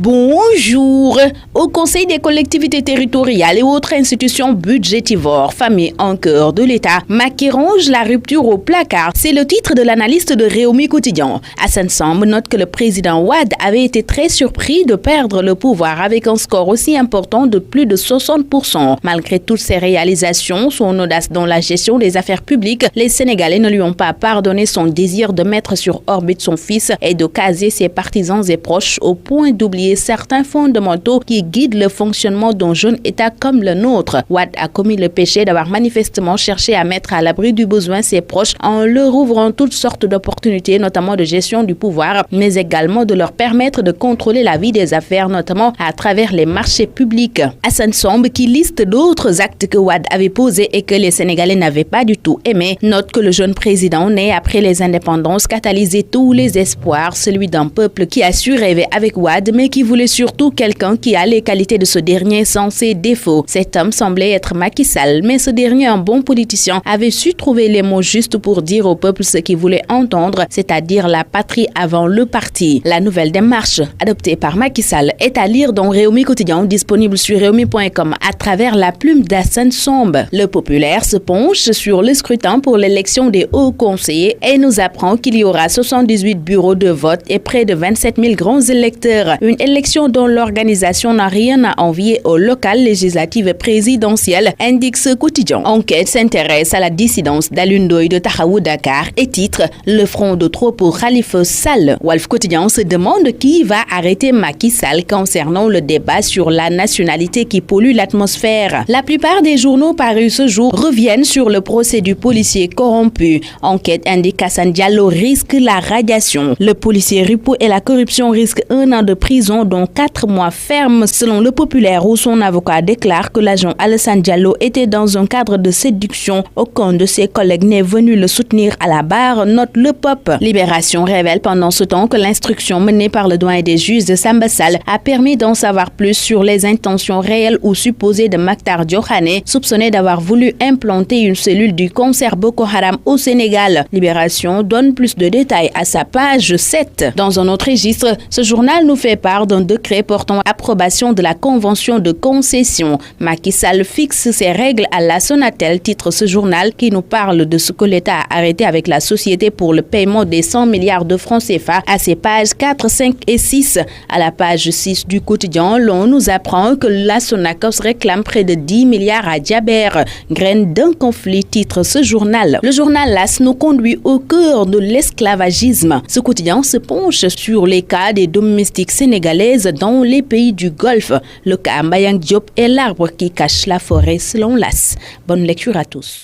Bonjour. Au Conseil des collectivités territoriales et autres institutions budgétivores, famille en cœur de l'État, Macky ronge la rupture au placard. C'est le titre de l'analyste de Réumi Quotidien. Assane Samb note que le président Wade avait été très surpris de perdre le pouvoir avec un score aussi important de plus de 60%. Malgré toutes ses réalisations, son audace dans la gestion des affaires publiques, les Sénégalais ne lui ont pas pardonné son désir de mettre sur orbite son fils et de caser ses partisans et proches au point d'oublier certains fondamentaux qui guident le fonctionnement d'un jeune État comme le nôtre. Wade a commis le péché d'avoir manifestement cherché à mettre à l'abri du besoin ses proches en leur ouvrant toutes sortes d'opportunités, notamment de gestion du pouvoir, mais également de leur permettre de contrôler la vie des affaires, notamment à travers les marchés publics. Assane Samb, qui liste d'autres actes que Wade avait posés et que les Sénégalais n'avaient pas du tout aimé, note que le jeune président né après les indépendances catalysait tous les espoirs, celui d'un peuple qui a su rêver avec Wade, mais qui voulait surtout quelqu'un qui a les qualités de ce dernier sans ses défauts. Cet homme semblait être Macky Sall, mais ce dernier, un bon politicien, avait su trouver les mots justes pour dire au peuple ce qu'il voulait entendre, c'est-à-dire la patrie avant le parti. La nouvelle démarche adoptée par Macky Sall est à lire dans Réumi Quotidien, disponible sur réumi.com à travers la plume d'Assane Samb. Le Populaire se penche sur le scrutin pour l'élection des hauts conseillers et nous apprend qu'il y aura 78 bureaux de vote et près de 27 000 grands électeurs. Une élection dont l'organisation n'a rien à envier aux locales, législatives et présidentielles, indique ce quotidien. Enquête s'intéresse à la dissidence d'Alioune Ndoye de Taxawu Dakar et titre « Le front de trop pour Khalifa Sall ». Walf Quotidien se demande qui va arrêter Macky Sall concernant le débat sur la nationalité qui pollue l'atmosphère. La plupart des journaux parus ce jour reviennent sur le procès du policier corrompu. Enquête indique qu'Hassane Diallo risque la radiation. Le policier Ripo et la corruption risquent 1 an de prison, dont 4 mois fermes, selon le Populaire, où son avocat déclare que l'agent Alassane Diallo était dans un cadre de séduction. Aucun de ses collègues n'est venu le soutenir à la barre, note le Pop. Libération révèle pendant ce temps que l'instruction menée par le doyen des juges de Samba Sall a permis d'en savoir plus sur les intentions réelles ou supposées de Mactar Diokhane, soupçonné d'avoir voulu implanter une cellule du concert Boko Haram au Sénégal. Libération donne plus de détails à sa page 7. Dans un autre registre, ce journal nous fait part d'un décret portant approbation de la convention de concession. Macky Sall fixe ses règles à la Sonatel, titre ce journal qui nous parle de ce que l'État a arrêté avec la société pour le paiement des 100 milliards de francs CFA à ses pages 4, 5 et 6. À la page 6 du quotidien, l'on nous apprend que la Sonacos réclame près de 10 milliards à Djaber. Graine d'un conflit, titre ce journal. Le journal LAS nous conduit au cœur de l'esclavagisme. Ce quotidien se penche sur les cas des domestiques sénégalaises dans les pays du Golfe. Le cas Mbayang Diop est l'arbre qui cache la forêt selon LAS. Bonne lecture à tous.